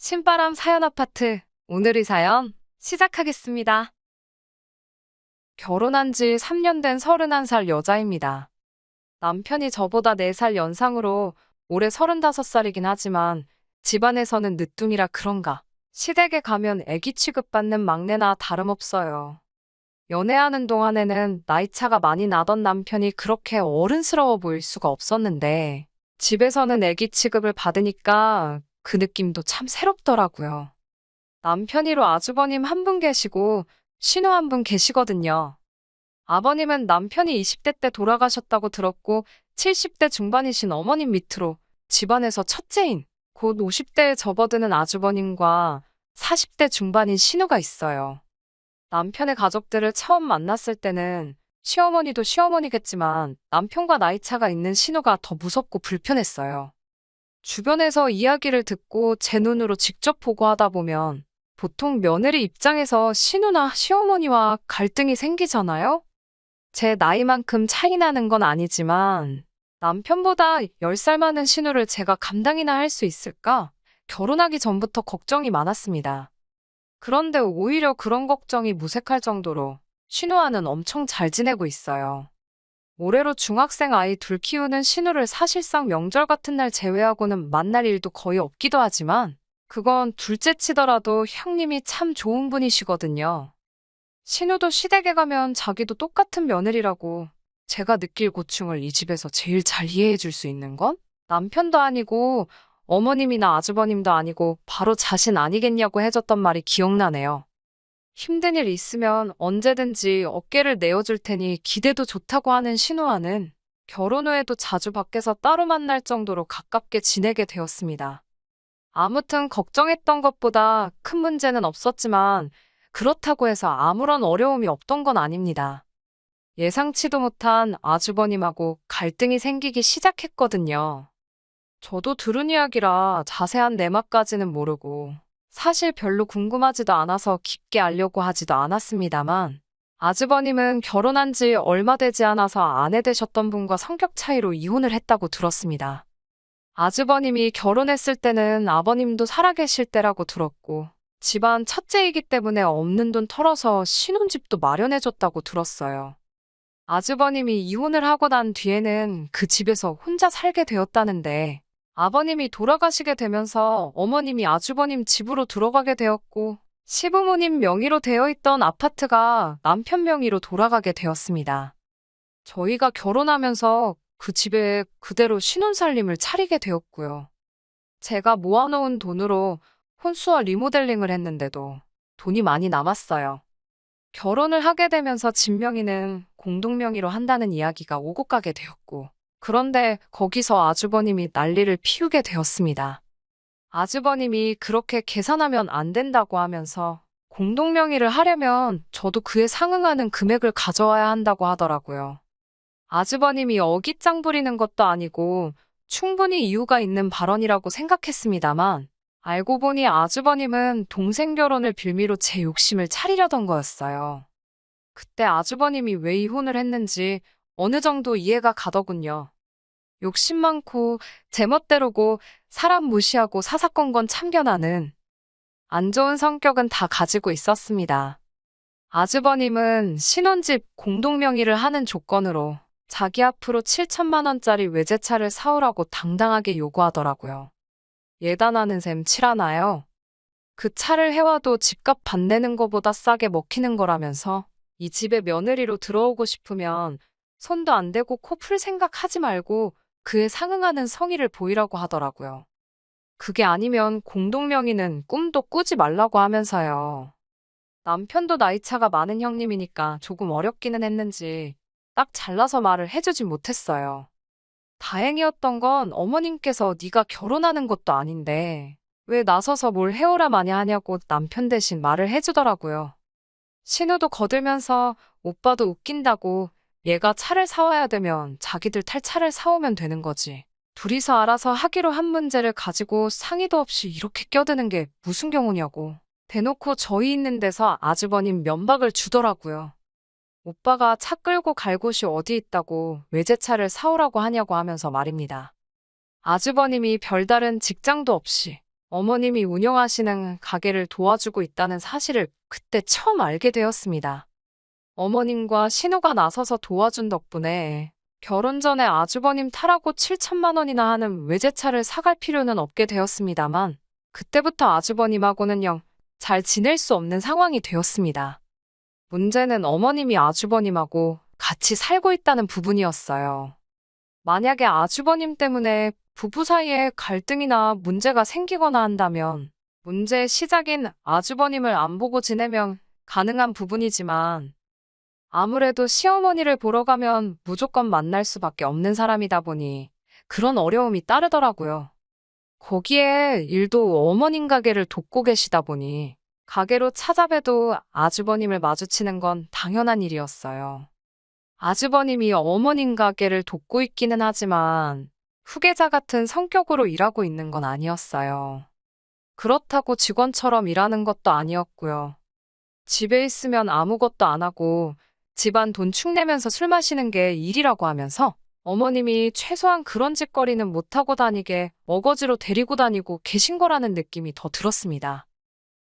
신바람 사연 아파트. 오늘의 사연 시작하겠습니다. 결혼한 지 3년 된 31살 여자입니다. 남편이 저보다 4살 연상으로 올해 35살이긴 하지만 집안에서는 늦둥이라 그런가. 시댁에 가면 애기 취급받는 막내나 다름없어요. 연애하는 동안에는 나이차가 많이 나던 남편이 그렇게 어른스러워 보일 수가 없었는데 집에서는 애기 취급을 받으니까 그 느낌도 참 새롭더라고요. 남편이로 아주버님 한 분 계시고 신우 한 분 계시거든요. 아버님은 남편이 20대 때 돌아가셨다고 들었고 70대 중반이신 어머님 밑으로 집안에서 첫째인 곧 50대에 접어드는 아주버님과 40대 중반인 신우가 있어요. 남편의 가족들을 처음 만났을 때는 시어머니도 시어머니겠지만 남편과 나이 차가 있는 신우가 더 무섭고 불편했어요. 주변에서 이야기를 듣고 제 눈으로 직접 보고 하다 보면 보통 며느리 입장에서 신우나 시어머니와 갈등이 생기잖아요? 제 나이만큼 차이 나는 건 아니지만 남편보다 10살 많은 신우를 제가 감당이나 할 수 있을까? 결혼하기 전부터 걱정이 많았습니다. 그런데 오히려 그런 걱정이 무색할 정도로 신우와는 엄청 잘 지내고 있어요. 올해로 중학생 아이 둘 키우는 신우를 사실상 명절 같은 날 제외하고는 만날 일도 거의 없기도 하지만 그건 둘째 치더라도 형님이 참 좋은 분이시거든요. 신우도 시댁에 가면 자기도 똑같은 며느리라고 제가 느낄 고충을 이 집에서 제일 잘 이해해 줄 수 있는 건 남편도 아니고 어머님이나 아주버님도 아니고 바로 자신 아니겠냐고 해줬던 말이 기억나네요. 힘든 일 있으면 언제든지 어깨를 내어줄 테니 기대도 좋다고 하는 신우와는 결혼 후에도 자주 밖에서 따로 만날 정도로 가깝게 지내게 되었습니다. 아무튼 걱정했던 것보다 큰 문제는 없었지만 그렇다고 해서 아무런 어려움이 없던 건 아닙니다. 예상치도 못한 아주버님하고 갈등이 생기기 시작했거든요. 저도 들은 이야기라 자세한 내막까지는 모르고 사실 별로 궁금하지도 않아서 깊게 알려고 하지도 않았습니다만 아주버님은 결혼한 지 얼마 되지 않아서 아내 되셨던 분과 성격 차이로 이혼을 했다고 들었습니다. 아주버님이 결혼했을 때는 아버님도 살아계실 때라고 들었고 집안 첫째이기 때문에 없는 돈 털어서 신혼집도 마련해줬다고 들었어요. 아주버님이 이혼을 하고 난 뒤에는 그 집에서 혼자 살게 되었다는데 아버님이 돌아가시게 되면서 어머님이 아주버님 집으로 들어가게 되었고 시부모님 명의로 되어 있던 아파트가 남편 명의로 돌아가게 되었습니다. 저희가 결혼하면서 그 집에 그대로 신혼살림을 차리게 되었고요. 제가 모아놓은 돈으로 혼수와 리모델링을 했는데도 돈이 많이 남았어요. 결혼을 하게 되면서 집 명의는 공동명의로 한다는 이야기가 오고 가게 되었고 그런데 거기서 아주버님이 난리를 피우게 되었습니다. 아주버님이 그렇게 계산하면 안 된다고 하면서 공동명의를 하려면 저도 그에 상응하는 금액을 가져와야 한다고 하더라고요. 아주버님이 어깃장 부리는 것도 아니고 충분히 이유가 있는 발언이라고 생각했습니다만 알고 보니 아주버님은 동생 결혼을 빌미로 제 욕심을 차리려던 거였어요. 그때 아주버님이 왜 이혼을 했는지 어느 정도 이해가 가더군요. 욕심 많고 제멋대로고 사람 무시하고 사사건건 참견하는 안 좋은 성격은 다 가지고 있었습니다. 아주버님은 신혼집 공동명의를 하는 조건으로 자기 앞으로 7천만 원짜리 외제차를 사오라고 당당하게 요구하더라고요. 예단하는 셈 칠하나요? 그 차를 해와도 집값 반 내는 거보다 싸게 먹히는 거라면서 이 집에 며느리로 들어오고 싶으면 손도 안 대고 코 풀 생각 하지 말고 그에 상응하는 성의를 보이라고 하더라고요. 그게 아니면 공동명의는 꿈도 꾸지 말라고 하면서요. 남편도 나이차가 많은 형님이니까 조금 어렵기는 했는지 딱 잘라서 말을 해주지 못했어요. 다행이었던 건 어머님께서 네가 결혼하는 것도 아닌데 왜 나서서 뭘 해오라 마냐 하냐고 남편 대신 말을 해주더라고요. 신우도 거들면서 오빠도 웃긴다고 얘가 차를 사와야 되면 자기들 탈 차를 사오면 되는 거지. 둘이서 알아서 하기로 한 문제를 가지고 상의도 없이 이렇게 껴드는 게 무슨 경우냐고. 대놓고 저희 있는 데서 아주버님 면박을 주더라고요. 오빠가 차 끌고 갈 곳이 어디 있다고 외제차를 사오라고 하냐고 하면서 말입니다. 아주버님이 별다른 직장도 없이 어머님이 운영하시는 가게를 도와주고 있다는 사실을 그때 처음 알게 되었습니다. 어머님과 신우가 나서서 도와준 덕분에 결혼 전에 아주버님 타라고 7천만 원이나 하는 외제차를 사갈 필요는 없게 되었습니다만 그때부터 아주버님하고는 영 잘 지낼 수 없는 상황이 되었습니다. 문제는 어머님이 아주버님하고 같이 살고 있다는 부분이었어요. 만약에 아주버님 때문에 부부 사이에 갈등이나 문제가 생기거나 한다면 문제의 시작인 아주버님을 안 보고 지내면 가능한 부분이지만 아무래도 시어머니를 보러 가면 무조건 만날 수밖에 없는 사람이다 보니 그런 어려움이 따르더라고요. 거기에 일도 어머님 가게를 돕고 계시다 보니 가게로 찾아봬도 아주버님을 마주치는 건 당연한 일이었어요. 아주버님이 어머님 가게를 돕고 있기는 하지만 후계자 같은 성격으로 일하고 있는 건 아니었어요. 그렇다고 직원처럼 일하는 것도 아니었고요. 집에 있으면 아무것도 안 하고 집안 돈 축내면서 술 마시는 게 일이라고 하면서 어머님이 최소한 그런 짓거리는 못하고 다니게 어거지로 데리고 다니고 계신 거라는 느낌이 더 들었습니다.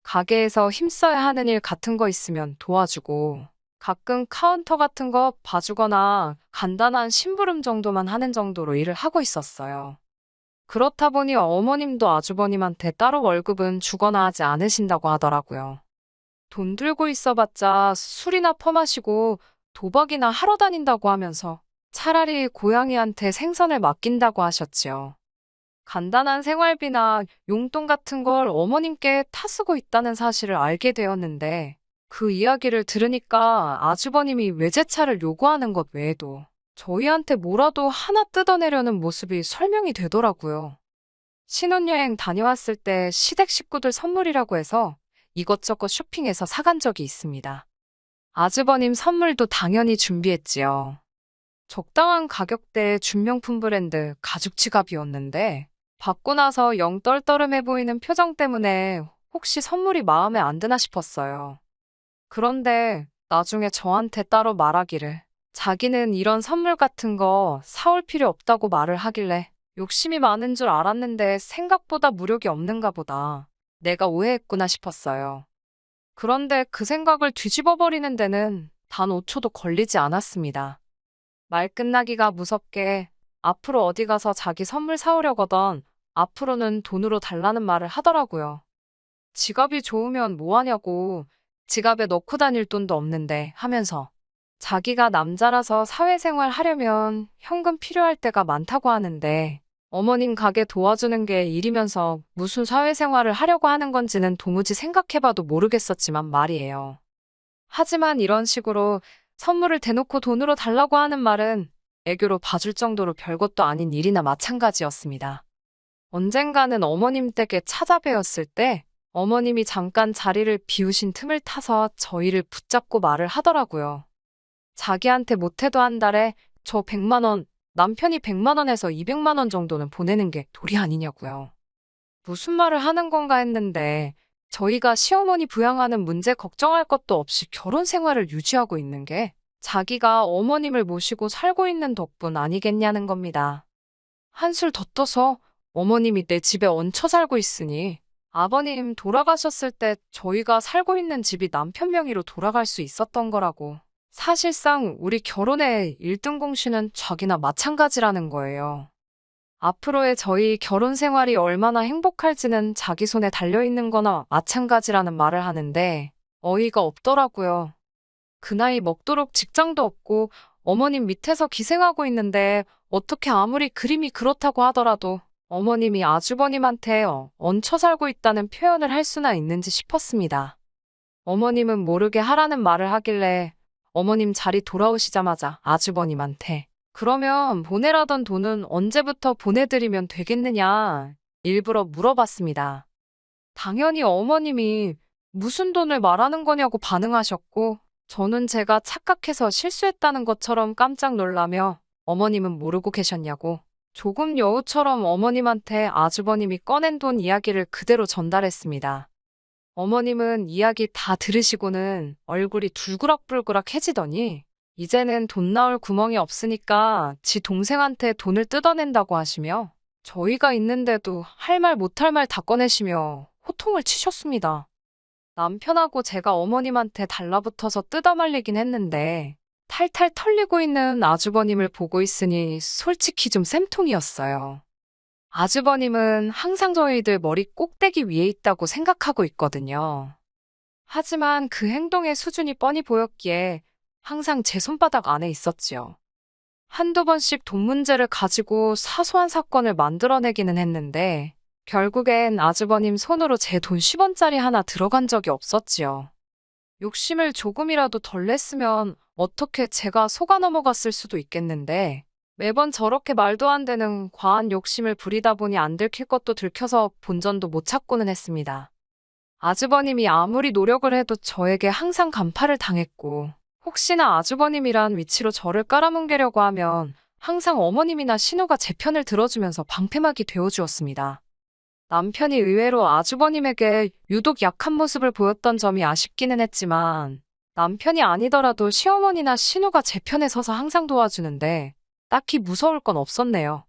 가게에서 힘써야 하는 일 같은 거 있으면 도와주고 가끔 카운터 같은 거 봐주거나 간단한 심부름 정도만 하는 정도로 일을 하고 있었어요. 그렇다 보니 어머님도 아주버님한테 따로 월급은 주거나 하지 않으신다고 하더라고요. 돈 들고 있어봤자 술이나 퍼마시고 도박이나 하러 다닌다고 하면서 차라리 고양이한테 생선을 맡긴다고 하셨지요. 간단한 생활비나 용돈 같은 걸 어머님께 타쓰고 있다는 사실을 알게 되었는데 그 이야기를 들으니까 아주버님이 외제차를 요구하는 것 외에도 저희한테 뭐라도 하나 뜯어내려는 모습이 설명이 되더라고요. 신혼여행 다녀왔을 때 시댁 식구들 선물이라고 해서 이것저것 쇼핑해서 사간 적이 있습니다. 아주버님 선물도 당연히 준비했지요. 적당한 가격대의 준명품 브랜드 가죽 지갑이었는데 받고 나서 영 떨떠름해 보이는 표정 때문에 혹시 선물이 마음에 안 드나 싶었어요. 그런데 나중에 저한테 따로 말하기를 자기는 이런 선물 같은 거 사올 필요 없다고 말을 하길래 욕심이 많은 줄 알았는데 생각보다 무력이 없는가 보다. 내가 오해했구나 싶었어요. 그런데 그 생각을 뒤집어 버리는 데는 단 5초도 걸리지 않았습니다. 말 끝나기가 무섭게 앞으로 어디 가서 자기 선물 사오려거든 앞으로는 돈으로 달라는 말을 하더라고요. 지갑이 좋으면 뭐 하냐고 지갑에 넣고 다닐 돈도 없는데 하면서 자기가 남자라서 사회생활 하려면 현금 필요할 때가 많다고 하는데 어머님 가게 도와주는 게 일이면서 무슨 사회생활을 하려고 하는 건지는 도무지 생각해봐도 모르겠었지만 말이에요. 하지만 이런 식으로 선물을 대놓고 돈으로 달라고 하는 말은 애교로 봐줄 정도로 별것도 아닌 일이나 마찬가지였습니다. 언젠가는 어머님 댁에 찾아뵈었을 때 어머님이 잠깐 자리를 비우신 틈을 타서 저희를 붙잡고 말을 하더라고요. 자기한테 못해도 한 달에 저 100만 원, 남편이 100만 원에서 200만 원 정도는 보내는 게 도리 아니냐고요. 무슨 말을 하는 건가 했는데 저희가 시어머니 부양하는 문제 걱정할 것도 없이 결혼 생활을 유지하고 있는 게 자기가 어머님을 모시고 살고 있는 덕분 아니겠냐는 겁니다. 한술 더 떠서 어머님이 내 집에 얹혀 살고 있으니 아버님 돌아가셨을 때 저희가 살고 있는 집이 남편 명의로 돌아갈 수 있었던 거라고. 사실상 우리 결혼의 1등 공신은 자기나 마찬가지라는 거예요. 앞으로의 저희 결혼 생활이 얼마나 행복할지는 자기 손에 달려있는 거나 마찬가지라는 말을 하는데 어이가 없더라고요. 그 나이 먹도록 직장도 없고 어머님 밑에서 기생하고 있는데 어떻게 아무리 그림이 그렇다고 하더라도 어머님이 아주버님한테 얹혀 살고 있다는 표현을 할 수나 있는지 싶었습니다. 어머님은 모르게 하라는 말을 하길래 어머님 자리 돌아오시자마자 아주버님한테 그러면 보내라던 돈은 언제부터 보내드리면 되겠느냐 일부러 물어봤습니다. 당연히 어머님이 무슨 돈을 말하는 거냐고 반응하셨고 저는 제가 착각해서 실수했다는 것처럼 깜짝 놀라며 어머님은 모르고 계셨냐고 조금 여우처럼 어머님한테 아주버님이 꺼낸 돈 이야기를 그대로 전달했습니다. 어머님은 이야기 다 들으시고는 얼굴이 둘그락불그락해지더니 이제는 돈 나올 구멍이 없으니까 지 동생한테 돈을 뜯어낸다고 하시며 저희가 있는데도 할 말 못할 말 다 꺼내시며 호통을 치셨습니다. 남편하고 제가 어머님한테 달라붙어서 뜯어말리긴 했는데 탈탈 털리고 있는 아주버님을 보고 있으니 솔직히 좀 쌤통이었어요. 아주버님은 항상 저희들 머리 꼭대기 위에 있다고 생각하고 있거든요. 하지만 그 행동의 수준이 뻔히 보였기에 항상 제 손바닥 안에 있었지요. 한두 번씩 돈 문제를 가지고 사소한 사건을 만들어내기는 했는데 결국엔 아주버님 손으로 제 돈 10원짜리 하나 들어간 적이 없었지요. 욕심을 조금이라도 덜 냈으면 어떻게 제가 속아 넘어갔을 수도 있겠는데 매번 저렇게 말도 안 되는 과한 욕심을 부리다 보니 안 들킬 것도 들켜서 본전도 못 찾고는 했습니다. 아주버님이 아무리 노력을 해도 저에게 항상 간파를 당했고 혹시나 아주버님이란 위치로 저를 깔아뭉개려고 하면 항상 어머님이나 신우가 제 편을 들어주면서 방패막이 되어주었습니다. 남편이 의외로 아주버님에게 유독 약한 모습을 보였던 점이 아쉽기는 했지만 남편이 아니더라도 시어머니나 신우가 제 편에 서서 항상 도와주는데 딱히 무서울 건 없었네요.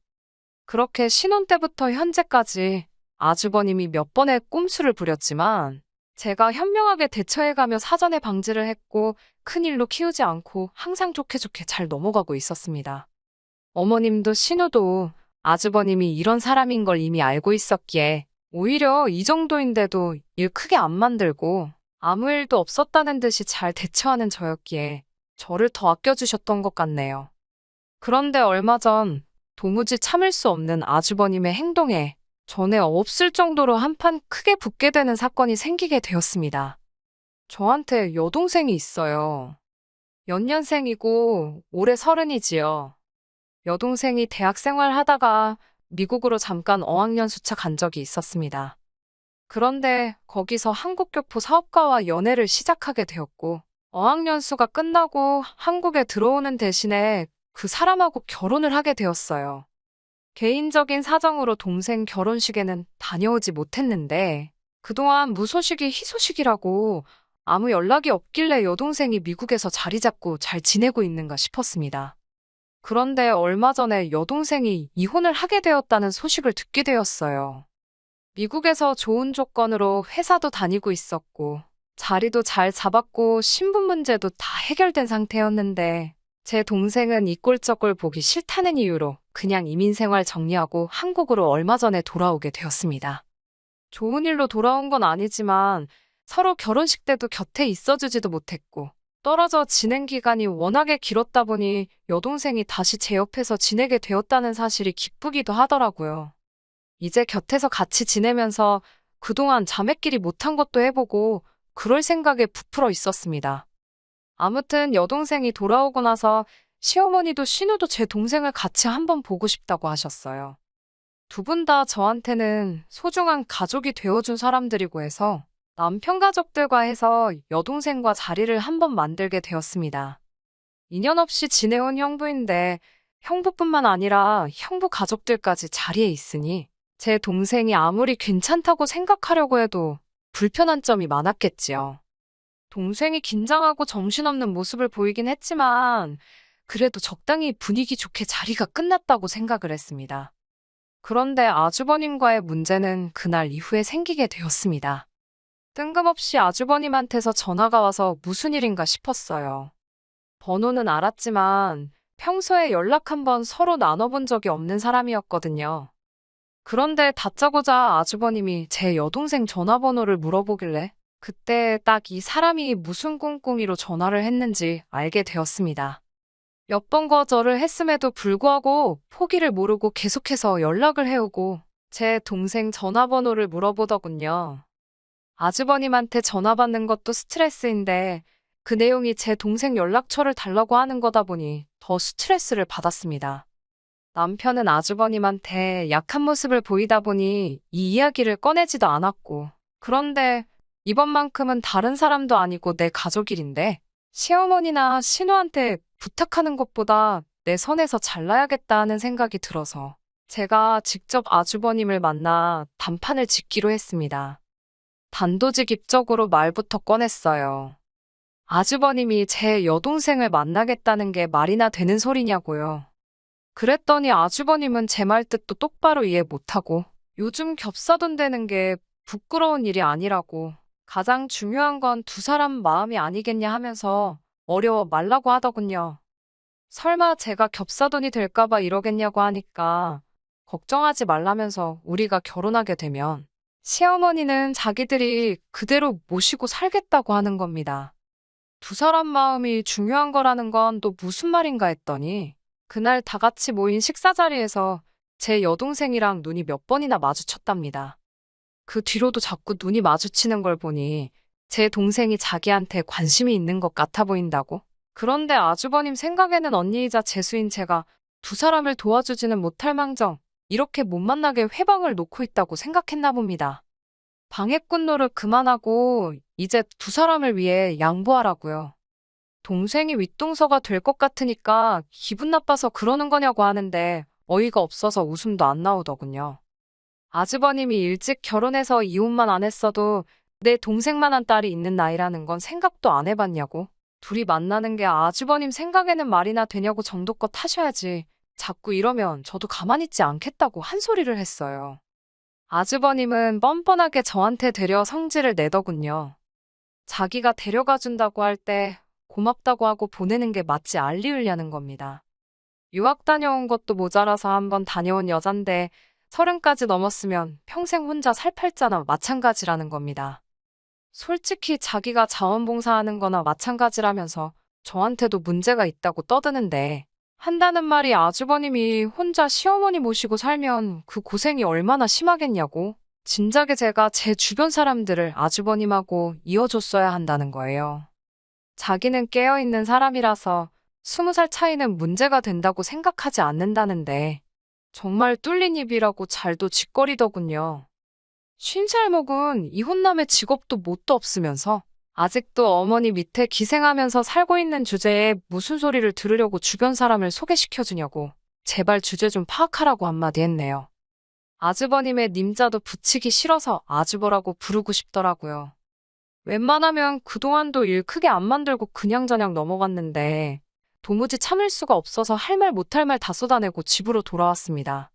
그렇게 신혼 때부터 현재까지 아주버님이 몇 번의 꼼수를 부렸지만 제가 현명하게 대처해가며 사전에 방지를 했고 큰일로 키우지 않고 항상 좋게 좋게 잘 넘어가고 있었습니다. 어머님도 신우도 아주버님이 이런 사람인 걸 이미 알고 있었기에 오히려 이 정도인데도 일 크게 안 만들고 아무 일도 없었다는 듯이 잘 대처하는 저였기에 저를 더 아껴주셨던 것 같네요. 그런데 얼마 전 도무지 참을 수 없는 아주버님의 행동에 전에 없을 정도로 한판 크게 붙게 되는 사건이 생기게 되었습니다. 저한테 여동생이 있어요. 연년생이고 올해 30이지요. 여동생이 대학 생활하다가 미국으로 잠깐 어학연수차 간 적이 있었습니다. 그런데 거기서 한국교포 사업가와 연애를 시작하게 되었고 어학연수가 끝나고 한국에 들어오는 대신에 그 사람하고 결혼을 하게 되었어요. 개인적인 사정으로 동생 결혼식에는 다녀오지 못했는데 그동안 무소식이 희소식이라고 아무 연락이 없길래 여동생이 미국에서 자리 잡고 잘 지내고 있는가 싶었습니다. 그런데 얼마 전에 여동생이 이혼을 하게 되었다는 소식을 듣게 되었어요. 미국에서 좋은 조건으로 회사도 다니고 있었고 자리도 잘 잡았고 신분 문제도 다 해결된 상태였는데 제 동생은 이 꼴저꼴 보기 싫다는 이유로 그냥 이민 생활 정리하고 한국으로 얼마 전에 돌아오게 되었습니다. 좋은 일로 돌아온 건 아니지만 서로 결혼식 때도 곁에 있어주지도 못했고 떨어져 지낸 기간이 워낙에 길었다 보니 여동생이 다시 제 옆에서 지내게 되었다는 사실이 기쁘기도 하더라고요. 이제 곁에서 같이 지내면서 그동안 자매끼리 못한 것도 해보고 그럴 생각에 부풀어 있었습니다. 아무튼 여동생이 돌아오고 나서 시어머니도 신우도 제 동생을 같이 한번 보고 싶다고 하셨어요. 두 분 다 저한테는 소중한 가족이 되어준 사람들이고 해서 남편 가족들과 해서 여동생과 자리를 한번 만들게 되었습니다. 인연 없이 지내온 형부인데 형부뿐만 아니라 형부 가족들까지 자리에 있으니 제 동생이 아무리 괜찮다고 생각하려고 해도 불편한 점이 많았겠지요. 동생이 긴장하고 정신없는 모습을 보이긴 했지만 그래도 적당히 분위기 좋게 자리가 끝났다고 생각을 했습니다. 그런데 아주버님과의 문제는 그날 이후에 생기게 되었습니다. 뜬금없이 아주버님한테서 전화가 와서 무슨 일인가 싶었어요. 번호는 알았지만 평소에 연락 한번 서로 나눠본 적이 없는 사람이었거든요. 그런데 다짜고짜 아주버님이 제 여동생 전화번호를 물어보길래 그때 딱 이 사람이 무슨 꿍꿍이로 전화를 했는지 알게 되었습니다. 몇 번 거절을 했음에도 불구하고 포기를 모르고 계속해서 연락을 해오고 제 동생 전화번호를 물어보더군요. 아주버님한테 전화 받는 것도 스트레스인데 그 내용이 제 동생 연락처를 달라고 하는 거다 보니 더 스트레스를 받았습니다. 남편은 아주버님한테 약한 모습을 보이다 보니 이 이야기를 꺼내지도 않았고 그런데 이번만큼은 다른 사람도 아니고 내 가족 일인데 시어머니나 신우한테 부탁하는 것보다 내 선에서 잘나야겠다 하는 생각이 들어서 제가 직접 아주버님을 만나 단판을 짓기로 했습니다. 단도직입적으로 말부터 꺼냈어요. 아주버님이 제 여동생을 만나겠다는 게 말이나 되는 소리냐고요. 그랬더니 아주버님은 제 말 뜻도 똑바로 이해 못하고 요즘 겹사돈 되는 게 부끄러운 일이 아니라고 가장 중요한 건 두 사람 마음이 아니겠냐 하면서 어려워 말라고 하더군요. 설마 제가 겹사돈이 될까봐 이러겠냐고 하니까 걱정하지 말라면서 우리가 결혼하게 되면 시어머니는 자기들이 그대로 모시고 살겠다고 하는 겁니다. 두 사람 마음이 중요한 거라는 건 또 무슨 말인가 했더니 그날 다 같이 모인 식사 자리에서 제 여동생이랑 눈이 몇 번이나 마주쳤답니다. 그 뒤로도 자꾸 눈이 마주치는 걸 보니 제 동생이 자기한테 관심이 있는 것 같아 보인다고. 그런데 아주버님 생각에는 언니이자 재수인 제가 두 사람을 도와주지는 못할 망정 이렇게 못 만나게 회방을 놓고 있다고 생각했나 봅니다. 방해꾼 노릇 그만하고 이제 두 사람을 위해 양보하라고요. 동생이 윗동서가 될 것 같으니까 기분 나빠서 그러는 거냐고 하는데 어이가 없어서 웃음도 안 나오더군요. 아주버님이 일찍 결혼해서 이혼만 안 했어도 내 동생만한 딸이 있는 나이라는 건 생각도 안 해봤냐고. 둘이 만나는 게 아주버님 생각에는 말이나 되냐고 정도껏 하셔야지. 자꾸 이러면 저도 가만히 있지 않겠다고 한 소리를 했어요. 아주버님은 뻔뻔하게 저한테 데려 성질을 내더군요. 자기가 데려가 준다고 할 때 고맙다고 하고 보내는 게 마치 알리으려는 겁니다. 유학 다녀온 것도 모자라서 한번 다녀온 여잔데 30까지 넘었으면 평생 혼자 살 팔자나 마찬가지라는 겁니다. 솔직히 자기가 자원봉사하는 거나 마찬가지라면서 저한테도 문제가 있다고 떠드는데 한다는 말이 아주버님이 혼자 시어머니 모시고 살면 그 고생이 얼마나 심하겠냐고. 진작에 제가 제 주변 사람들을 아주버님하고 이어줬어야 한다는 거예요. 자기는 깨어있는 사람이라서 20살 차이는 문제가 된다고 생각하지 않는다는데 정말 뚫린 입이라고 잘도 짓거리더군요. 50살 먹은 이혼남의 직업도 뭣도 없으면서 아직도 어머니 밑에 기생하면서 살고 있는 주제에 무슨 소리를 들으려고 주변 사람을 소개시켜주냐고 제발 주제 좀 파악하라고 한마디 했네요. 아주버님의 님자도 붙이기 싫어서 아주버라고 부르고 싶더라고요. 웬만하면 그동안도 일 크게 안 만들고 그냥저냥 넘어갔는데 도무지 참을 수가 없어서 할 말 못할 말 다 쏟아내고 집으로 돌아왔습니다.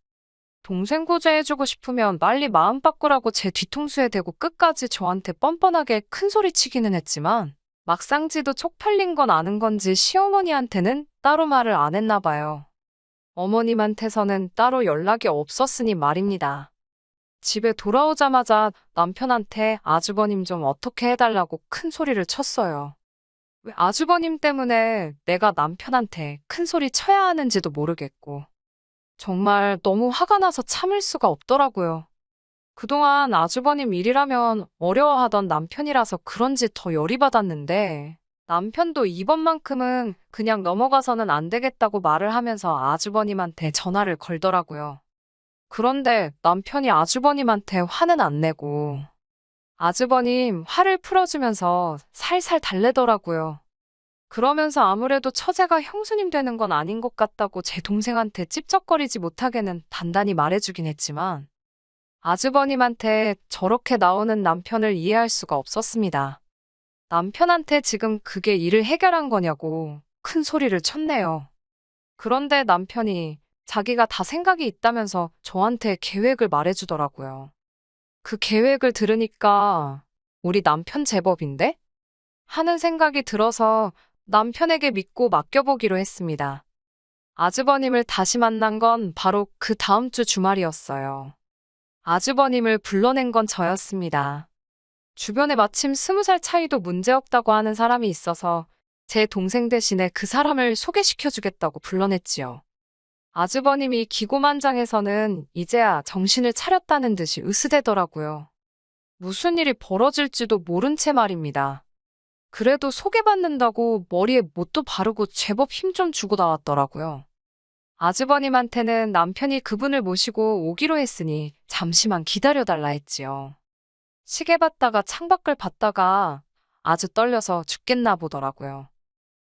동생 구제해주고 싶으면 빨리 마음 바꾸라고 제 뒤통수에 대고 끝까지 저한테 뻔뻔하게 큰소리 치기는 했지만 막상 지도 쪽팔린 건 아는 건지 시어머니한테는 따로 말을 안 했나 봐요. 어머님한테서는 따로 연락이 없었으니 말입니다. 집에 돌아오자마자 남편한테 아주버님 좀 어떻게 해달라고 큰 소리를 쳤어요. 왜 아주버님 때문에 내가 남편한테 큰 소리 쳐야 하는지도 모르겠고. 정말 너무 화가 나서 참을 수가 없더라고요. 그동안 아주버님 일이라면 어려워하던 남편이라서 그런지 더 열이 받았는데 남편도 이번만큼은 그냥 넘어가서는 안 되겠다고 말을 하면서 아주버님한테 전화를 걸더라고요. 그런데 남편이 아주버님한테 화는 안 내고 아주버님 화를 풀어주면서 살살 달래더라고요. 그러면서 아무래도 처제가 형수님 되는 건 아닌 것 같다고 제 동생한테 찝쩍거리지 못하게는 단단히 말해주긴 했지만 아주버님한테 저렇게 나오는 남편을 이해할 수가 없었습니다. 남편한테 지금 그게 일을 해결한 거냐고 큰 소리를 쳤네요. 그런데 남편이 자기가 다 생각이 있다면서 저한테 계획을 말해주더라고요. 그 계획을 들으니까 우리 남편 제법인데? 하는 생각이 들어서 남편에게 믿고 맡겨보기로 했습니다. 아주버님을 다시 만난 건 바로 그 다음 주 주말이었어요. 아주버님을 불러낸 건 저였습니다. 주변에 마침 20살 차이도 문제없다고 하는 사람이 있어서 제 동생 대신에 그 사람을 소개시켜주겠다고 불러냈지요. 아주버님이 기고만장해서는 이제야 정신을 차렸다는 듯이 으스대더라고요. 무슨 일이 벌어질지도 모른 채 말입니다. 그래도 소개받는다고 머리에 못도 바르고 제법 힘 좀 주고 나왔더라고요. 아주버님한테는 남편이 그분을 모시고 오기로 했으니 잠시만 기다려달라 했지요. 시계 봤다가 창밖을 봤다가 아주 떨려서 죽겠나 보더라고요.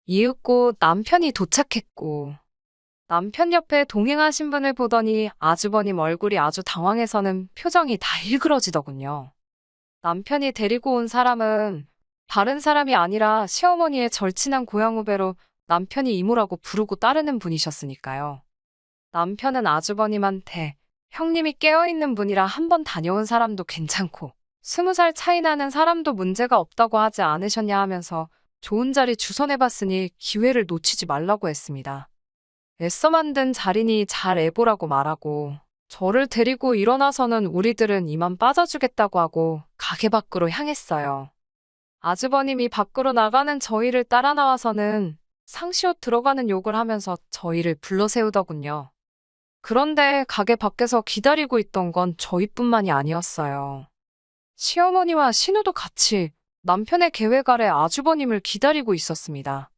이윽고 남편이 도착했고 남편 옆에 동행하신 분을 보더니 아주버님 얼굴이 아주 당황해서는 표정이 다 일그러지더군요. 남편이 데리고 온 사람은 다른 사람이 아니라 시어머니의 절친한 고향 후배로 남편이 이모라고 부르고 따르는 분이셨으니까요. 남편은 아주버님한테 형님이 깨어있는 분이라 한번 다녀온 사람도 괜찮고 20살 차이 나는 사람도 문제가 없다고 하지 않으셨냐 하면서 좋은 자리 주선해봤으니 기회를 놓치지 말라고 했습니다. 애써 만든 자리니 잘 애보라고 말하고 저를 데리고 일어나서는 우리들은 이만 빠져주겠다고 하고 가게 밖으로 향했어요. 아주버님이 밖으로 나가는 저희를 따라 나와서는 상시옷 들어가는 욕을 하면서 저희를 불러 세우더군요. 그런데 가게 밖에서 기다리고 있던 건 저희뿐만이 아니었어요. 시어머니와 신우도 같이 남편의 계획 아래 아주버님을 기다리고 있었습니다.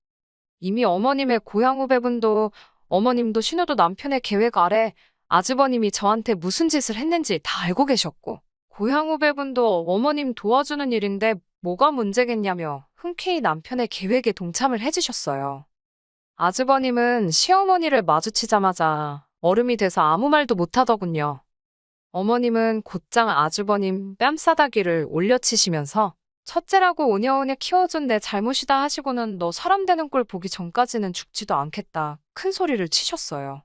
이미 어머님의 고향 후배분도 어머님도 신우도 남편의 계획 아래 아주버님이 저한테 무슨 짓을 했는지 다 알고 계셨고 고향 후배분도 어머님 도와주는 일인데 뭐가 문제겠냐며 흔쾌히 남편의 계획에 동참을 해주셨어요. 아주버님은 시어머니를 마주치자마자 얼음이 돼서 아무 말도 못하더군요. 어머님은 곧장 아주버님 뺨싸다기를 올려치시면서 첫째라고 오냐오냐 키워준 내 잘못이다 하시고는 너 사람 되는 꼴 보기 전까지는 죽지도 않겠다 큰 소리를 치셨어요.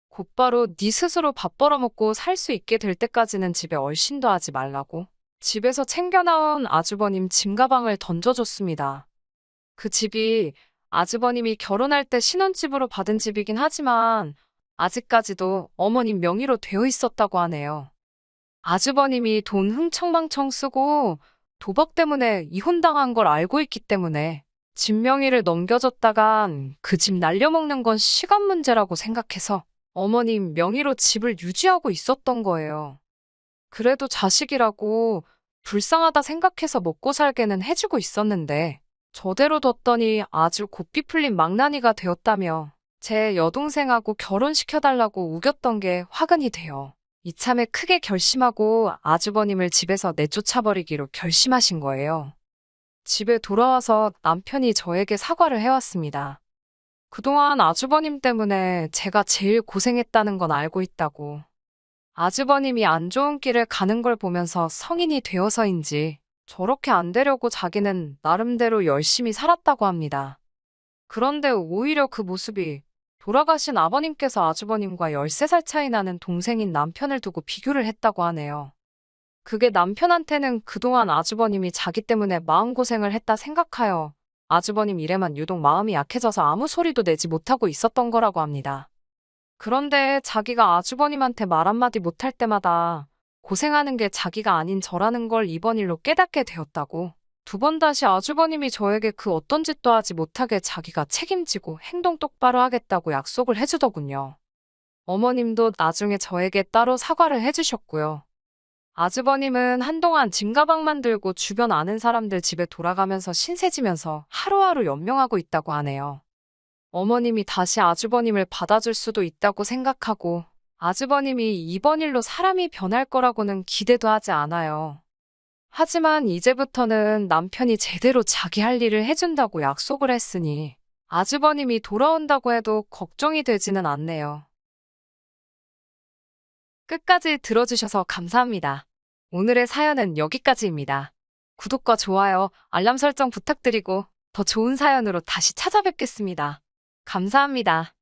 곧바로 네 스스로 밥 벌어먹고 살 수 있게 될 때까지는 집에 얼씬도 하지 말라고 집에서 챙겨나온 아주버님 짐가방을 던져줬습니다. 그 집이 아주버님이 결혼할 때 신혼집으로 받은 집이긴 하지만 아직까지도 어머님 명의로 되어 있었다고 하네요. 아주버님이 돈 흥청망청 쓰고 도박 때문에 이혼당한 걸 알고 있기 때문에 집 명의를 넘겨줬다간 그 집 날려먹는 건 시간 문제라고 생각해서 어머님 명의로 집을 유지하고 있었던 거예요. 그래도 자식이라고 불쌍하다 생각해서 먹고 살게는 해주고 있었는데 저대로 뒀더니 아주 고삐 풀린 망나니가 되었다며 제 여동생하고 결혼시켜달라고 우겼던 게 화근이 돼요. 이참에 크게 결심하고 아주버님을 집에서 내쫓아버리기로 결심하신 거예요. 집에 돌아와서 남편이 저에게 사과를 해왔습니다. 그동안 아주버님 때문에 제가 제일 고생했다는 건 알고 있다고. 아주버님이 안 좋은 길을 가는 걸 보면서 성인이 되어서인지 저렇게 안 되려고 자기는 나름대로 열심히 살았다고 합니다. 그런데 오히려 그 모습이 돌아가신 아버님께서 아주버님과 13살 차이 나는 동생인 남편을 두고 비교를 했다고 하네요. 그게 남편한테는 그동안 아주버님이 자기 때문에 마음고생을 했다 생각하여 아주버님 일에만 유독 마음이 약해져서 아무 소리도 내지 못하고 있었던 거라고 합니다. 그런데 자기가 아주버님한테 말 한마디 못할 때마다 고생하는 게 자기가 아닌 저라는 걸 이번 일로 깨닫게 되었다고. 두 번 다시 아주버님이 저에게 그 어떤 짓도 하지 못하게 자기가 책임지고 행동 똑바로 하겠다고 약속을 해주더군요. 어머님도 나중에 저에게 따로 사과를 해주셨고요. 아주버님은 한동안 짐가방만 들고 주변 아는 사람들 집에 돌아가면서 신세지면서 하루하루 연명하고 있다고 하네요. 어머님이 다시 아주버님을 받아줄 수도 있다고 생각하고 아주버님이 이번 일로 사람이 변할 거라고는 기대도 하지 않아요. 하지만 이제부터는 남편이 제대로 자기 할 일을 해준다고 약속을 했으니 아주버님이 돌아온다고 해도 걱정이 되지는 않네요. 끝까지 들어주셔서 감사합니다. 오늘의 사연은 여기까지입니다. 구독과 좋아요, 알람 설정 부탁드리고 더 좋은 사연으로 다시 찾아뵙겠습니다. 감사합니다.